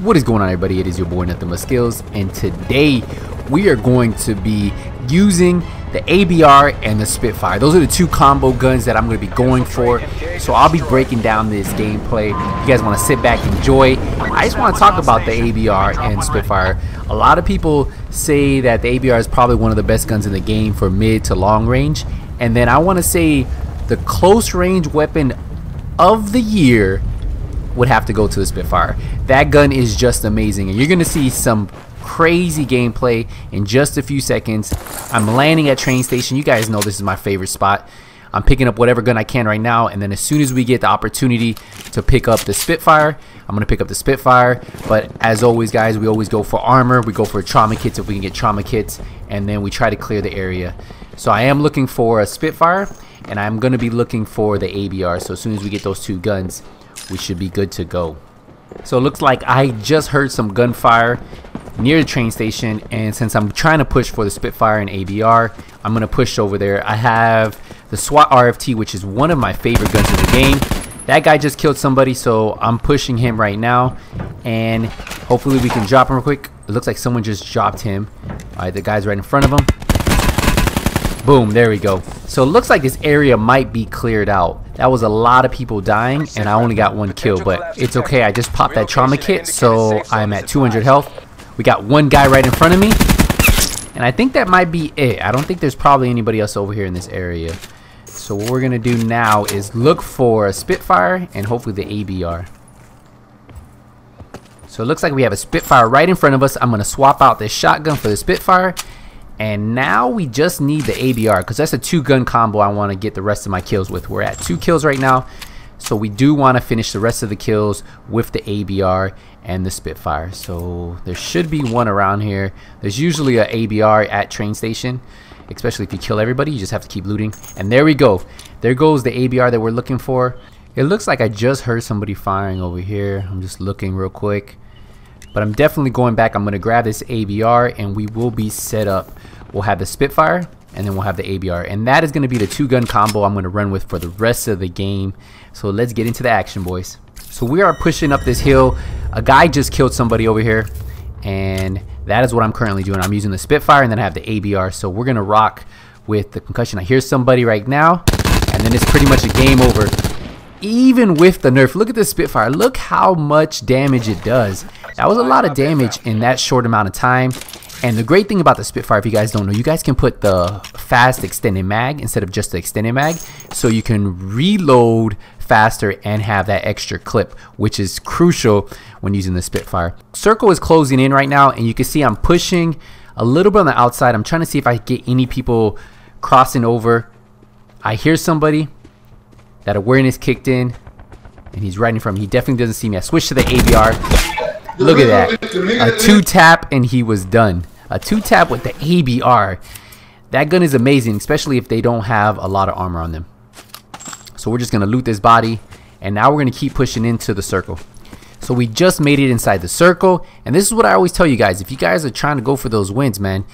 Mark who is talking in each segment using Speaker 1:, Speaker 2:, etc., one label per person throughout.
Speaker 1: What is going on, everybody? It is your boy Nothing But Skills, and today we are going to be using the ABR and the Spitfire. Those are the two combo guns that I'm going to be going for. So I'll be breaking down this gameplay. If you guys want to sit back, enjoy. I just want to talk about the ABR and Spitfire. A lot of people say that the ABR is probably one of the best guns in the game for mid to long range, and then I want to say the close range weapon of the year would have to go to the Spitfire. That gun is just amazing, and you're gonna see some crazy gameplay in just a few seconds. I'm landing at train station. You guys know this is my favorite spot. I'm picking up whatever gun I can right now, and then as soon as we get the opportunity to pick up the Spitfire, I'm gonna pick up the Spitfire. But as always, guys, we always go for armor. We go for trauma kits if we can get trauma kits, and then we try to clear the area. So I am looking for a Spitfire, and I'm gonna be looking for the ABR. So as soon as we get those two guns, we should be good to go. So it looks like I just heard some gunfire near the train station, and since I'm trying to push for the Spitfire and ABR, I'm gonna push over there. I have the SWAT RFT, which is one of my favorite guns in the game. That guy just killed somebody, so I'm pushing him right now, and hopefully we can drop him real quick. It looks like someone just dropped him. Alright, the guy's right in front of him. Boom, there we go. So it looks like this area might be cleared out. That was a lot of people dying, and I only got one kill, but it's okay. I just popped that trauma kit, so I'm at 200 health. We got one guy right in front of me, and I think that might be it. I don't think there's probably anybody else over here in this area. So what we're gonna do now is look for a Spitfire and hopefully the ABR. So it looks like we have a Spitfire right in front of us. I'm gonna swap out this shotgun for the Spitfire. And now we just need the ABR, because that's a two-gun combo I want to get the rest of my kills with. We're at 2 kills right now, so we do want to finish the rest of the kills with the ABR and the Spitfire. So there should be one around here. There's usually an ABR at train station, especially if you kill everybody. You just have to keep looting. And there we go. There goes the ABR that we're looking for. It looks like I just heard somebody firing over here. I'm just looking real quick. But I'm definitely going back. I'm going to grab this ABR, and we will be set up. We'll have the Spitfire, and then we'll have the ABR. And that is going to be the two-gun combo I'm going to run with for the rest of the game. So let's get into the action, boys. So we are pushing up this hill. A guy just killed somebody over here, and that is what I'm currently doing. I'm using the Spitfire, and then I have the ABR. So we're going to rock with the concussion. I hear somebody right now, and then it's pretty much a game over. Even with the nerf, look at this Spitfire. Look how much damage it does. That was a lot of damage in that short amount of time. And the great thing about the Spitfire, if you guys don't know, you guys can put the fast extended mag instead of just the extended mag, so you can reload faster and have that extra clip, which is crucial when using the Spitfire. Circle is closing in right now, and you can see I'm pushing a little bit on the outside. I'm trying to see if I get any people crossing over. I hear somebody. That awareness kicked in, and he's right in front of me. He definitely doesn't see me. I switched to the ABR. Look at that. A 2-tap, and he was done. A 2-tap with the ABR. That gun is amazing, especially if they don't have a lot of armor on them. So we're just going to loot this body, and now we're going to keep pushing into the circle. So we just made it inside the circle, and this is what I always tell you guys. If you guys are trying to go for those wins, man,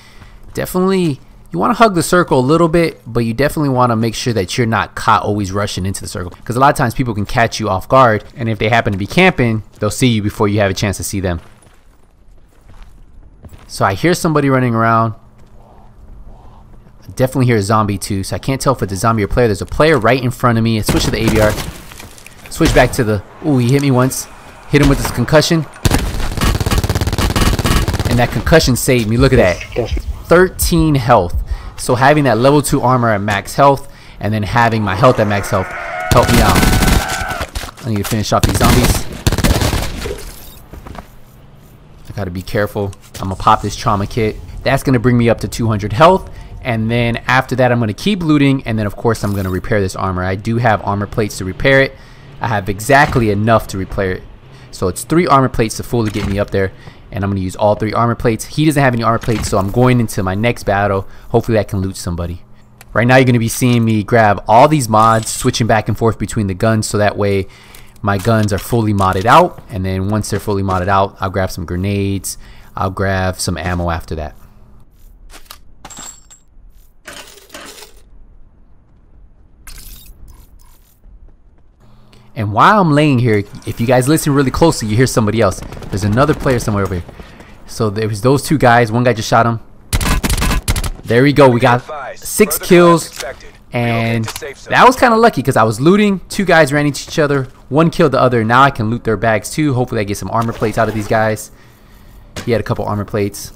Speaker 1: definitely... You want to hug the circle a little bit, but you definitely want to make sure that you're not caught always rushing into the circle. Because a lot of times people can catch you off guard, and if they happen to be camping, they'll see you before you have a chance to see them. So I hear somebody running around. I definitely hear a zombie too, so I can't tell if it's a zombie or player. There's a player right in front of me. I switch to the ABR. Switch back to the... Ooh, he hit me once. Hit him with this concussion. And that concussion saved me. Look at that. 13 health. So having that level 2 armor at max health, and then having my health at max health, helped me out. I need to finish off these zombies. I gotta be careful. I'm gonna pop this trauma kit. That's gonna bring me up to 200 health, and then after that I'm gonna keep looting, and then of course I'm gonna repair this armor. I do have armor plates to repair it. I have exactly enough to repair it. So it's 3 armor plates to fully get me up there. And I'm going to use all 3 armor plates. He doesn't have any armor plates, so I'm going into my next battle. Hopefully I can loot somebody. Right now you're going to be seeing me grab all these mods, switching back and forth between the guns, so that way my guns are fully modded out. And then once they're fully modded out, I'll grab some grenades. I'll grab some ammo after that. And And while I'm laying here, if you guys listen really closely, you hear somebody else. There's another player somewhere over here. So there was those two guys. One guy just shot him. There we go. We got 6 kills. And that was kind of lucky because I was looting. 2 guys ran into each other. 1 killed the other. Now I can loot their bags too. Hopefully I get some armor plates out of these guys. He had a couple armor plates.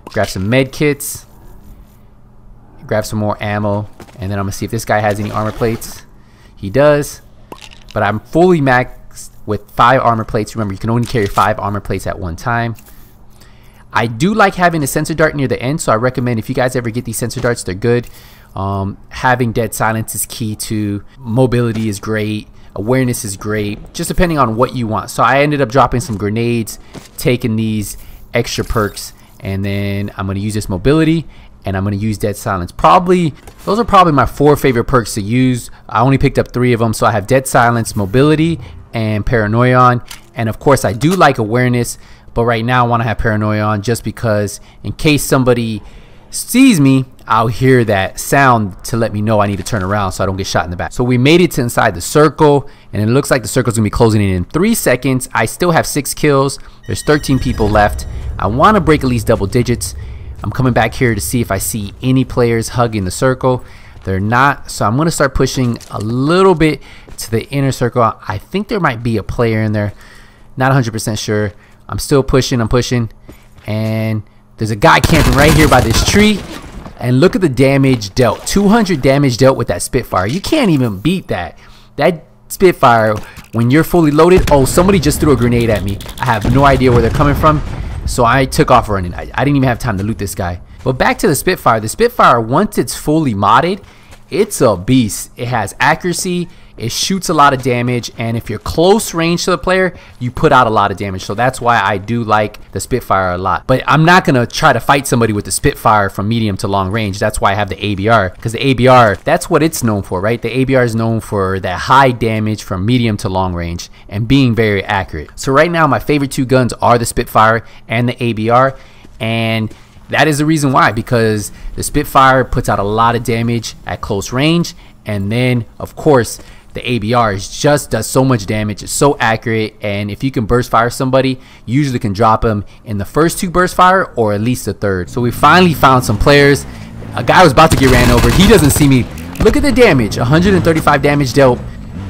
Speaker 1: Grab some med kits. Grab some more ammo. And then I'm going to see if this guy has any armor plates. He does. But I'm fully maxed with 5 armor plates. Remember, you can only carry 5 armor plates at one time. I do like having a sensor dart near the end, so I recommend if you guys ever get these sensor darts, they're good. Having dead silence is key too. Mobility is great. Awareness is great. Just depending on what you want. So I ended up dropping some grenades, taking these extra perks, and then I'm going to use this mobility, and I'm going to use dead silence. Those are probably my 4 favorite perks to use. I only picked up 3 of them, so I have dead silence, mobility, and paranoia on. And of course I do like awareness, but right now I want to have paranoia on just because in case somebody sees me, I'll hear that sound to let me know I need to turn around so I don't get shot in the back. So we made it to inside the circle, and it looks like the circle's gonna be closing in 3 seconds. I still have 6 kills. There's 13 people left. I want to break at least double digits. I'm coming back here to see if I see any players hugging the circle. They're not, so I'm gonna start pushing a little bit to the inner circle. I think there might be a player in there. Not 100% sure. I'm still pushing. I'm pushing, and there's a guy camping right here by this tree. And look at the damage dealt. 200 damage dealt with that Spitfire. You can't even beat that. That Spitfire, when you're fully loaded. Oh, somebody just threw a grenade at me. I have no idea where they're coming from. So I took off running. I didn't even have time to loot this guy. But back to the Spitfire. The Spitfire, once it's fully modded, it's a beast. It has accuracy. It shoots a lot of damage, and if you're close range to the player, you put out a lot of damage. So that's why I do like the Spitfire a lot. But I'm not gonna try to fight somebody with the Spitfire from medium to long range. That's why I have the ABR, because the ABR, that's what it's known for, right? The ABR is known for that high damage from medium to long range and being very accurate. So right now my favorite 2 guns are the Spitfire and the ABR, and that is the reason why, because the Spitfire puts out a lot of damage at close range, and then of course the ABR just does so much damage. It's so accurate, and if you can burst fire somebody, you usually can drop them in the first 2 burst fire or at least the 3rd. So we finally found some players. A guy was about to get ran over. He doesn't see me. Look at the damage. 135 damage dealt.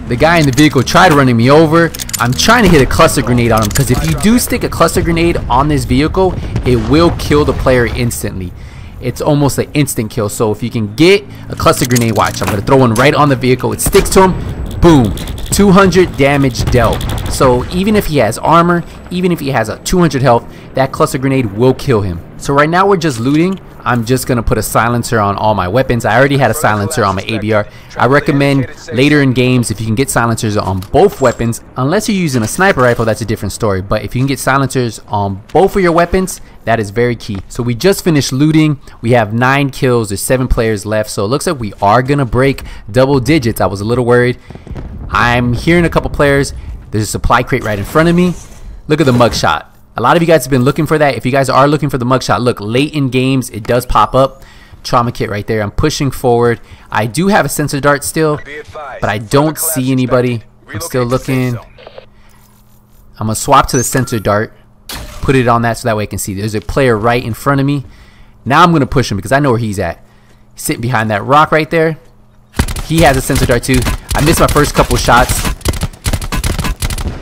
Speaker 1: The guy in the vehicle tried running me over. I'm trying to hit a cluster grenade on him, because if you do stick a cluster grenade on this vehicle, it will kill the player instantly. It's almost an instant kill. So if you can get a cluster grenade, watch, I'm going to throw one right on the vehicle. It sticks to him. Boom. 200 damage dealt. So even if he has armor, even if he has a 200 health, that cluster grenade will kill him. So right now we're just looting. I'm just going to put a silencer on all my weapons. I already had a silencer on my ABR. I recommend later in games if you can get silencers on both weapons, unless you're using a sniper rifle, that's a different story. But if you can get silencers on both of your weapons, that is very key. So we just finished looting. We have 9 kills. There's 7 players left. So it looks like we are going to break double digits. I was a little worried. I'm hearing a couple players. There's a supply crate right in front of me. Look at the mugshot. A lot of you guys have been looking for that. If you guys are looking for the mugshot, look, late in games, it does pop up. Trauma kit right there. I'm pushing forward. I do have a sensor dart still, but I don't see anybody. I'm still looking. I'm going to swap to the sensor dart. Put it on that so that way I can see. There's a player right in front of me. Now I'm going to push him because I know where he's at. He's sitting behind that rock right there. He has a sensor dart too. I missed my first couple shots.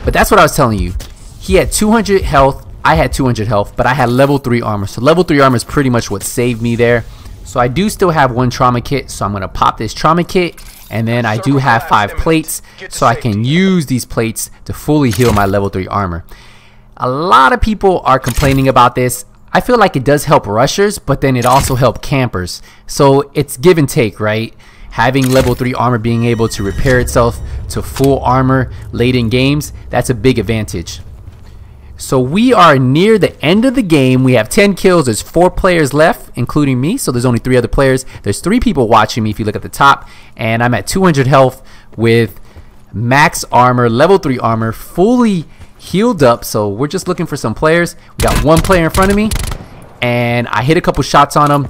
Speaker 1: But that's what I was telling you. He had 200 health. I had 200 health, but I had level 3 armor. So level 3 armor is pretty much what saved me there. So I do still have 1 trauma kit. So I'm going to pop this trauma kit. And then I do have 5 plates. So I can use these plates to fully heal my level 3 armor. A lot of people are complaining about this. I feel like it does help rushers, but then it also helps campers. So it's give and take, right? Having level 3 armor being able to repair itself to full armor late in games, that's a big advantage. So we are near the end of the game. We have 10 kills. There's 4 players left, including me. So there's only 3 other players. There's 3 people watching me if you look at the top. And I'm at 200 health with max armor, level 3 armor, fully healed up. So we're just looking for some players. We got 1 player in front of me, and I hit a couple shots on him,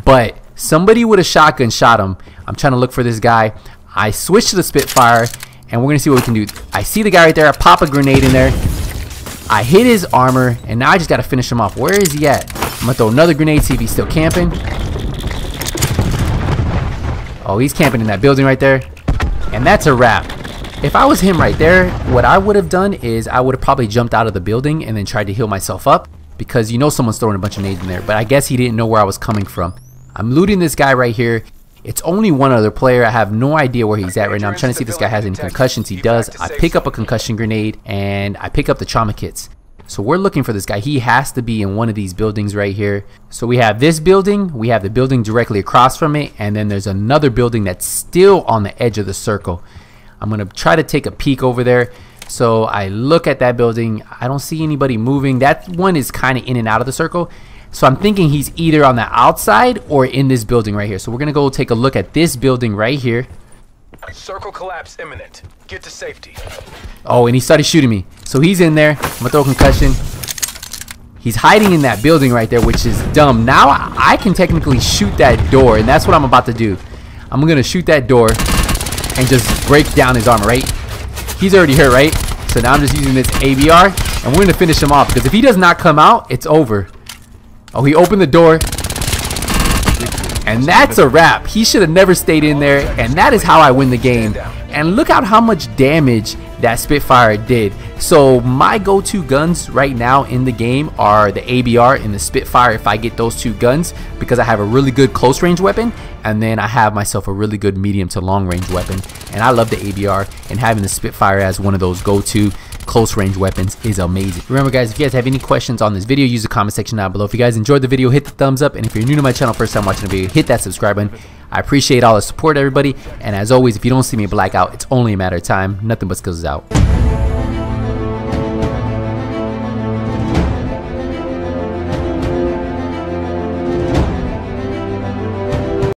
Speaker 1: but somebody with a shotgun shot him. I'm trying to look for this guy. I switched to the Spitfire, and we're gonna see what we can do. I see the guy right there. I pop a grenade in there. I hit his armor, and now I just gotta finish him off. Where is he at? I'm gonna throw another grenade, see if he's still camping. Oh, he's camping in that building right there. And that's a wrap. If I was him right there, what I would have done is I would have probably jumped out of the building and then tried to heal myself up, because you know someone's throwing a bunch of nades in there. But I guess he didn't know where I was coming from. I'm looting this guy right here. It's only one other player. I have no idea where he's at right now. I'm trying to see if this guy has any concussions. He does. I pick up a concussion grenade and I pick up the trauma kits. So we're looking for this guy. He has to be in one of these buildings right here. So we have this building. We have the building directly across from it. And then there's another building that's still on the edge of the circle. I'm going to try to take a peek over there. So I look at that building. I don't see anybody moving. That one is kind of in and out of the circle. So I'm thinking he's either on the outside or in this building right here. So we're going to go take a look at this building right here.
Speaker 2: Circle collapse imminent. Get to safety.
Speaker 1: Oh, and he started shooting me. So he's in there. I'm going to throw a concussion. He's hiding in that building right there, which is dumb. Now I can technically shoot that door, and that's what I'm about to do. I'm going to shoot that door and just break down his armor, right? He's already hurt, right? So now I'm just using this ABR, and we're going to finish him off, because if he does not come out, it's over. Oh, he opened the door, and that's a wrap. He should have never stayed in there, and that is how I win the game. And look at how much damage that Spitfire did. So my go-to guns right now in the game are the ABR and the Spitfire if I get those two guns, because I have a really good close range weapon, and then I have myself a really good medium to long range weapon. And I love the ABR, and having the Spitfire as one of those go-to close range weapons is amazing. Remember guys, if you guys have any questions on this video, use the comment section down below. If you guys enjoyed the video, hit the thumbs up, and if you're new to my channel, first time watching the video, hit that subscribe button. I appreciate all the support, everybody, and as always, if you don't see me blackout, it's only a matter of time. Nothing but skills out.